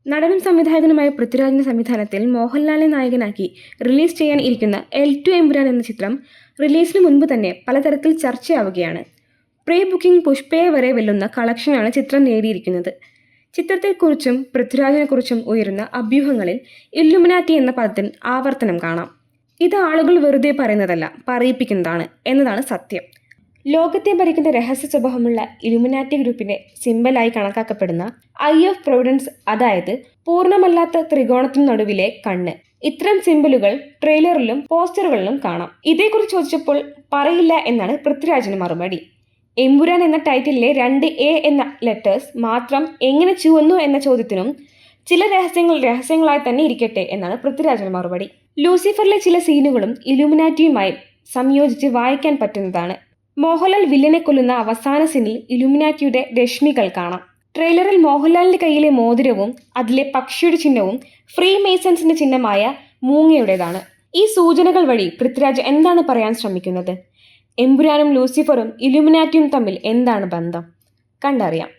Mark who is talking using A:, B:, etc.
A: നടനും സംവിധായകനുമായ പൃഥ്വിരാജിന്റെ സംവിധാനത്തിൽ മോഹൻലാലിനെ നായകനാക്കി റിലീസ് ചെയ്യാൻ ഇരിക്കുന്ന L2 എമ്പുരാൻ എന്ന ചിത്രം റിലീസിന് മുൻപ് തന്നെ പലതരത്തിൽ ചർച്ചയാവുകയാണ്. പ്രീ ബുക്കിംഗ് പുഷ്പയെ വരെ വെല്ലുന്ന കളക്ഷനാണ് ചിത്രം നേടിയിരിക്കുന്നത്. ചിത്രത്തെക്കുറിച്ചും പൃഥ്വിരാജിനെക്കുറിച്ചും ഉയരുന്ന അഭ്യൂഹങ്ങളിൽ ഇല്ലുമിനാറ്റി എന്ന പദത്തിന് ആവർത്തനം കാണാം. ഇത് ആളുകൾ വെറുതെ പറയുന്നതല്ല, പറയിപ്പിക്കുന്നതാണ് എന്നതാണ് സത്യം. ലോകത്തെ ഭരിക്കുന്ന രഹസ്യ സ്വഭാവമുള്ള ഇലുമിനാറ്റി ഗ്രൂപ്പിന്റെ സിംബലായി കണക്കാക്കപ്പെടുന്ന ഐ ഓഫ് പ്രൊവിഡൻസ്, അതായത് പൂർണ്ണമല്ലാത്ത ത്രികോണത്തിനു നടുവിലെ കണ്ണ്. ഇത്തരം സിംബലുകൾ ട്രെയിലറിലും പോസ്റ്ററുകളിലും കാണാം. ഇതേക്കുറിച്ച് ചോദിച്ചപ്പോൾ പറയില്ല എന്നാണ് പൃഥ്വിരാജിന് മറുപടി. എമ്പുരാൻ എന്ന ടൈറ്റിലെ 2A എന്ന ലെറ്റേഴ്സ് മാത്രം എങ്ങനെ ചുവന്നു എന്ന ചോദ്യത്തിനും ചില രഹസ്യങ്ങൾ രഹസ്യങ്ങളായി തന്നെ ഇരിക്കട്ടെ എന്നാണ് പൃഥ്വിരാജിന് മറുപടി. ലൂസിഫറിലെ ചില സീനുകളും ഇലുമിനാറ്റിയുമായി സംയോജിച്ച് വായിക്കാൻ പറ്റുന്നതാണ്. മോഹൻലാൽ വില്ലനെ കൊല്ലുന്ന അവസാന സീനിൽ ഇലുമിനാറ്റിയുടെ രശ്മികൾ കാണാം. ട്രെയിലറിൽ മോഹൻലാലിന്റെ കയ്യിലെ മോതിരവും അതിലെ പക്ഷിയുടെ ചിഹ്നവും ഫ്രീ മേസൺസിന്റെ ചിഹ്നമായ മൂങ്ങയുടേതാണ്. ഈ സൂചനകൾ വഴി പൃഥ്വിരാജ് എന്താണ് പറയാൻ ശ്രമിക്കുന്നത്? എമ്പുരാനും ലൂസിഫറും ഇലുമിനാറ്റിയും തമ്മിൽ എന്താണ് ബന്ധം? കണ്ടറിയാം.